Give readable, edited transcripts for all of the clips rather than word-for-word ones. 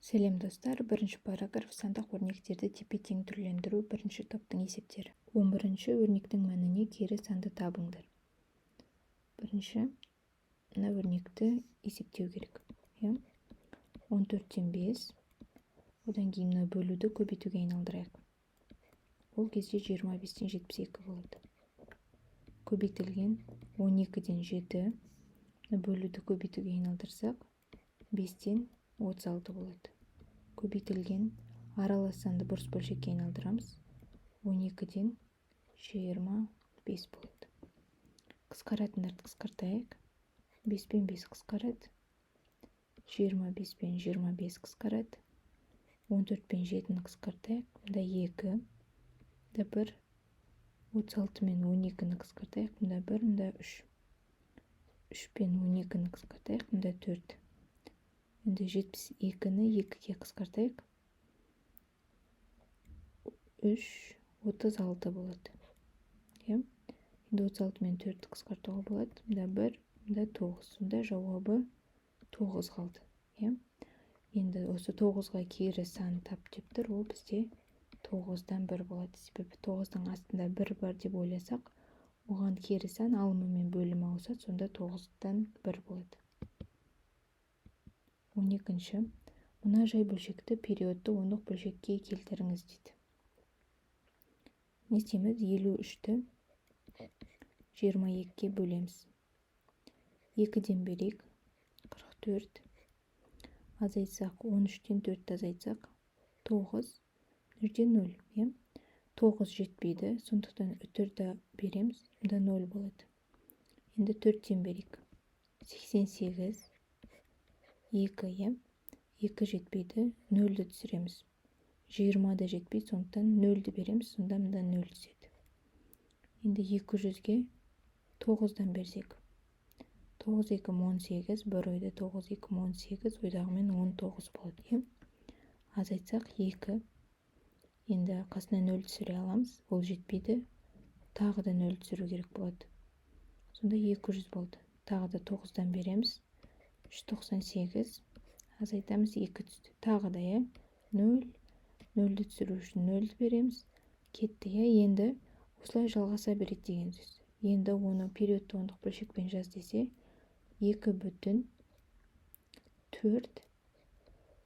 Сәлем достар, бірінші параграф сандық өрнектерді тепе-тең түрлендіру бірінші топтың есептері. 11-ші өрнектің мәніне кері санды табыңдар. Бірінші мына өрнекті есептеу керек. 14-тен 5, одан кейін мына бөлуді көбейтуге айналдырайық. Ол кезде 25-тен 72 болады. Көбейтілген 12-ден 7, бөлуді көбейтуге айналдырсақ, 5-тен 36 болады. Көбейтілген аралас санды бұрыс бөлшекке айналдырамыз. 12-ден 25 болады. Қысқаратындарды қысқартайық. 5 пен 5 қысқарады. 25 пен 25 қысқарады. 14 пен 7-ні қысқартайық. Мұнда 2, мұнда 1. 36 мен 12-ні қысқартайық. Мұнда 1, мұнда 3. 3 пен 12-ні қысқартайық. Мұнда 4. Енді 72-ні 2-ге қысқартайық. 3, 36 болады. Енді 36 мен 4-ті қысқартуға болады. Мұнда 1, мұнда 9. Сонда жауабы 9 қалды. Енді осы 9-ға кері сан тап деп тұр. Ол бізде 9-дан 1 болады. Себебі 9-дің астында 1 бар деп ойласақ, оған кері сан алымы мен бөлімі ауысады. Сонда 9-дан 1 болады. 12-ші. Мына жай бөлшекті периодты ондық бөлшекке келтіріңіз дейді. Не істейміз? 53-ті 22-ге бөлеміз. 2-ден берейік. 44. Азайтсақ, 13-тен 4-ті азайтсақ, 9. Нүрден 0. 9 жетпейді. Сондықтан 4-ті береміз. Мұнда 0 болады. Енді 4-тен берейік. 88. 2, 2 жетпейді, 0-ді түсіреміз. 20-да жетпейді, сондықтан 0-ді береміз, сонда мұнда 0 түседі. Енді 200-ге 9-дан берсек. 9, 2, 18, бір ойда 9, 2, 18, ойдағымен 19 болады. Азайтсақ 2. Енді қасына 0 түсіре аламыз, ол жетпейді, тағы да 0 түсіру керек болады. Сонда 200 болды. Тағы да 9-дан береміз. 398, азайтамыз 2 түсті. Тағы да 0, 0-ді түсіру үшін 0-ді береміз. Кетті. Енді осылай жалғаса береді деген сөз. Енді оны периодты ондық бөлшекпен жаз десе, 2,4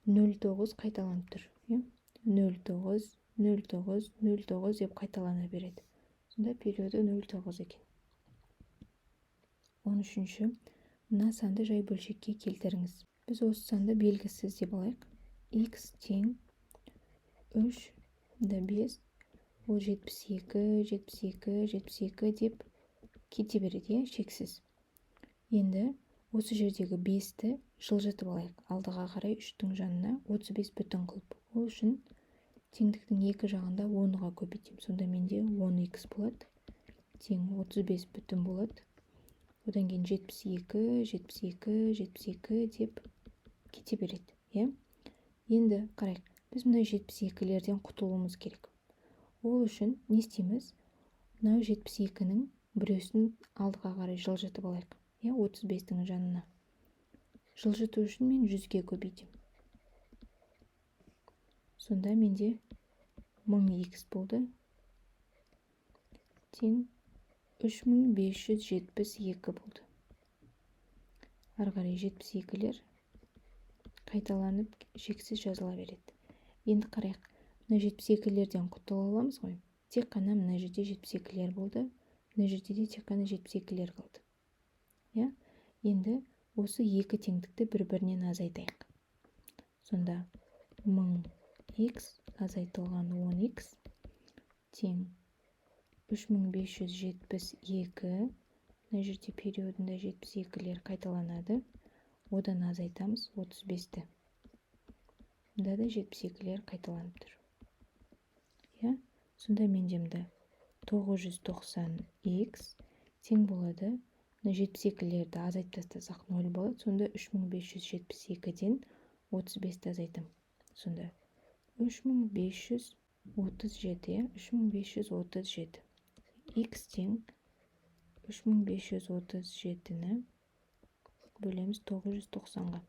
0,9 қайталанып тұр. 0,9, 0,9, 0,9 деп қайталана береді. Сонда периоды 0,9 екен. 13-ші. Мына санды жай бөлшекке келтіріңіз. Біз осы санды белгісіз деп алайық. X тең 3, да 5, ол 72, 72, 72 деп кете береді, шексіз. Енді осы жердегі 5-ті жылжытып алайық. Алдыға қарай 3-тің жанына 35 бүтін қылып. Ол үшін теңдіктің екі жағында 10-ға көбейтемін. Сонда менде 10x болады. Тең 35 бүтін болады. Одан кейін 72, 72, 72 деп кете береді. Енді қарайық. Біз мына 72-лерден құтылуымыз керек. Ол үшін не істейміз? Мына 72-нің біреусін алдыға қарай жылжытып алайық. 35-тің жанына. Жылжыту үшін мен 100-ге көбейтем. Сонда менде 1000x болды. Тең 3572 болды. Ары қарай 72-лер қайталанып шексіз жазыла береді. Енді қарайық. Мына 72-лерден құтыла аламыз ғой. Тек қана мына жерде 72-лер болды. Мына жерде де тек қана 72-лер қалды. Енді осы екі теңдікті бір-бірінен азайтайық. Сонда 1000x азайтылған 10x тең 3572, мына жерде периодында 72-лер қайталанады. Одан азайтамыз 35-ті. Мұнда да 72-лер қайталанып тұр. Сонда менде мұнда 990x тең болады. Мына 72-лерді азайтып тастасақ 0 болады. Сонда 3572-ден 35-ті азайтам. Сонда 3537, 3537. X тең 3537-ні бөлеміз 990-ға.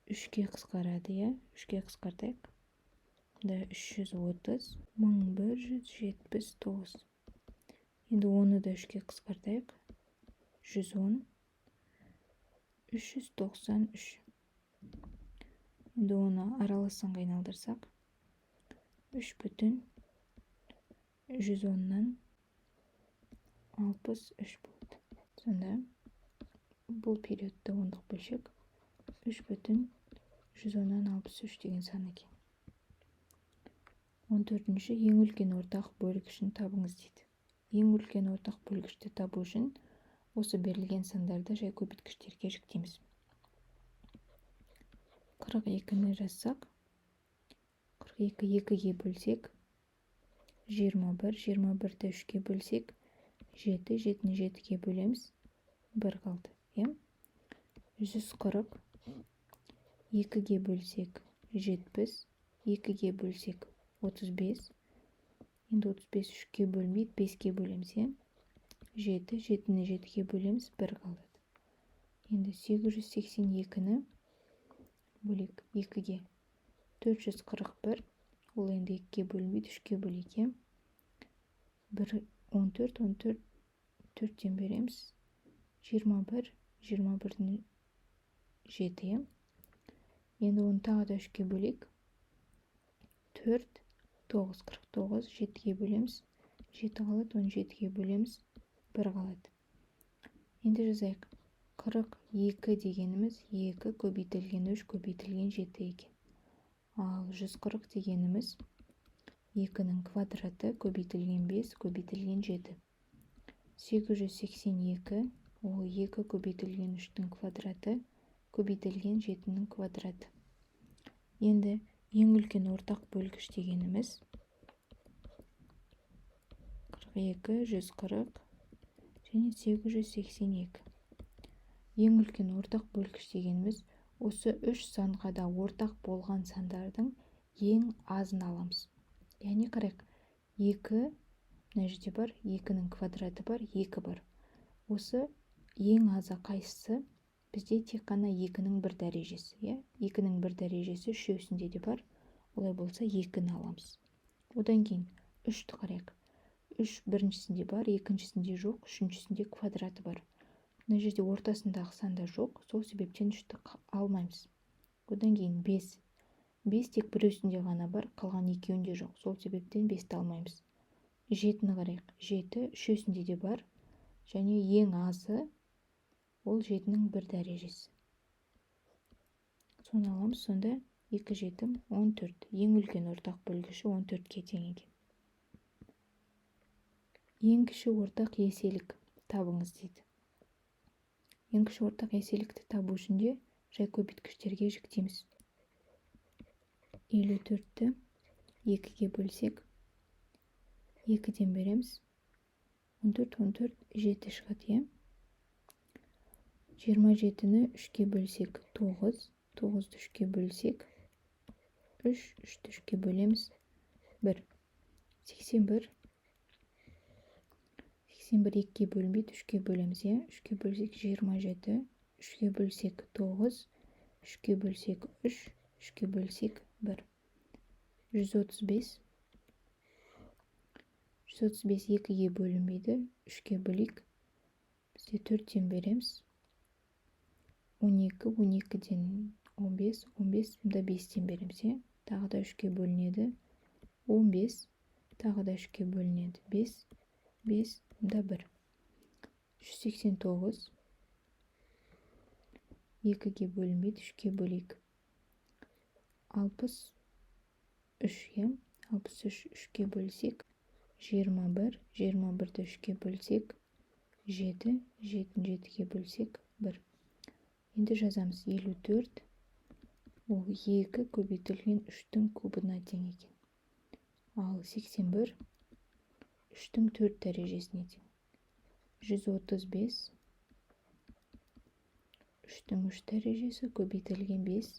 3-ке қысқарады, иә? 3-ке қысқартайық. Да 330, 1179. Енді оны да 3-ке қысқартайық. 110, 393. Енді оны араласанға айналдырсақ, 3,110-нан 63 болды. Сонда бұл периодта ондық бөлшек 3,110-нан 63 деген сан екен. 14-ші ең үлкен ортақ бөлгішін табыңыз дейді. Ең үлкен ортақ бөлгішті табу үшін осы берілген сандарды жай көбейткіштерге жіктейміз. 42-ні жазсақ, 42 2-ге бөлсек, 21, 21-ді 3-ке бөлсек, 7, 7-ні 7-ге бөлеміз, 1 қалды. 140, 2-ге бөлсек, 70, 2-ге бөлсек, 35. Енді 35 3-ке бөлмейді, 5-ке бөлеміз. 7, 7-ні 7-ге бөлеміз, 1 қалды. Енді 882-ні бөлек 2-ге. 441, ол енді 2-ге бөлінбейді, 3-ке бөлейік. 1, 14, 14, 4-тен береміз. 21, 21-ні 7. Енді оны тағы да 3-ке бөлейік. 4, 9, 49, 7-ге бөлеміз. 7 қалады, 17-ге бөлеміз, 1 қалады. Енді жазайық. 42 дегеніміз 2 көбейтілген 3 көбейтілген 7 екен. Ал 140 дегеніміз 2-нің квадраты көбейтілген 5 көбейтілген 7. 882 ол 2 көбейтілген 3-тің квадраты көбейтілген 7-нің квадраты. Енді ең үлкен ортақ бөлгіш дегеніміз 42, 140 және 882. Ең үлкен ортақ бөлгіш дегеніміз осы 3 санға да ортақ болған сандардың ең азын аламыз. Яғни қарайық, 2 мына жерде бар, 2-нің квадраты бар, 2 бар. Осы ең азы қайсысы? Бізде тек қана 2-нің 1 дәрежесі. 2-нің 1 дәрежесі үшеусінде де бар. Олай болса 2-ні аламыз. Одан кейін 3-ті қарайық. 3 біріншісінде бар, екіншісінде жоқ, үшіншісінде квадраты бар. Мына жерде ортасындағы санда жоқ, сол себептен 3-ті алмаймыз. Одан кейін 5. 5 тек біреусінде ғана бар, қалған екеуінде жоқ. Сол себептен 5-ті алмаймыз. 7-ні қарайық. 7 үшеусінде де бар, және ең азы ол 7-нің 1 дәрежесі. Соны аламыз, сонда 2, 7, 14. Ең үлкен ортақ бөлгіші 14-ке тең екен. Ең кіші ортақ еселік табыңыз дейді. Ең кіші ортақ еселікті табу үшін де жай көбейткіштерге жіктейміз. 54-ті 2-ге бөлсек, 2-ден береміз. 14, 14, 7 шығады. 27-ні 3-ке бөлсек, 9, 9-ді 3-ке бөлсек, 3, 3-ді 3-ке бөлеміз, 1. 81, 81 2-ге бөлінбейді, 3-ке бөлеміз. 3-ке бөлсек 27, 3-ке бөлсек 9, 3-ке бөлсек 3, 3-ке бөлсек 1. 135, 135 2-ге бөлінбейді, 3-ке бөлейік. Бізде 4-тен береміз. 12, 12-ден 15, 15 да 5-тен береміз. Тағы да 3-ке бөлінеді. 15, тағы да 3-ке бөлінеді. 5, 5 да 1. 189, 2-ге бөлінбейді, 3-ке бөлейік. 63, 63 3-ке бөлсек, 21, 21-ді 3-ке бөлсек, 7, 7-ні 7-ге бөлсек, 1. Енді жазамыз 54, ол 2 көбейтілген 3-тің кубына тең екен. Ал 81, 3-тің 4 дәрежесіне тең. 135, 3-тің 3 дәрежесі көбейтілген 5.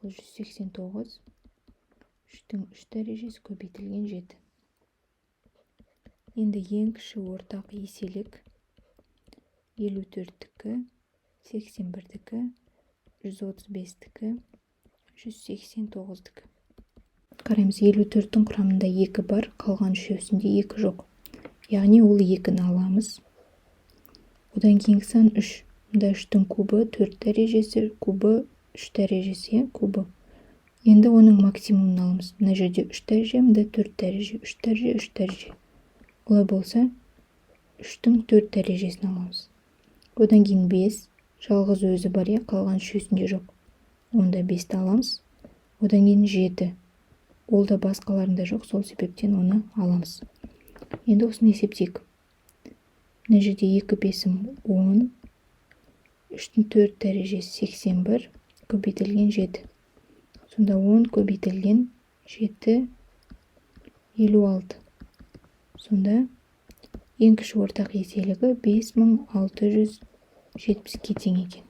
Ол 189, 3-тің 3 дәрежесі көбейтілген 7. Енді ең кіші ортақ еселік 54-тікі, 81-тікі, 135-тікі, 189-тікі. Қараймыз, 54-тің құрамында 2 бар, қалған үшеуісінде 2 жоқ. Яғни ол 2-ні аламыз. Одан кейінгі сан 3. Мұнда 3-тің кубы 4 дәрежесі, кубы 3 дәрежесі, кубы. Енді оның максимумын аламыз. Мына жерде 3 дәреже, мұнда 4 дәреже, 3 дәреже, 3 дәреже. Олай болса, 3-тің 4 дәрежесін аламыз. Одан кейін 5, жалғыз өзі бар, қалған үшеуісінде жоқ. Онда 5-ті аламыз. Одан кейін 7. Ол да басқаларында жоқ, сол себептен оны аламыз. Енді осыны есептейік. Мына жерде 2 бесім 10, 3-тің 4 дәрежесі 81, көбейтілген 7. Сонда 10 көбейтілген 7, 56. Сонда ең кіші ортақ еселігі 5670-ге тең екен.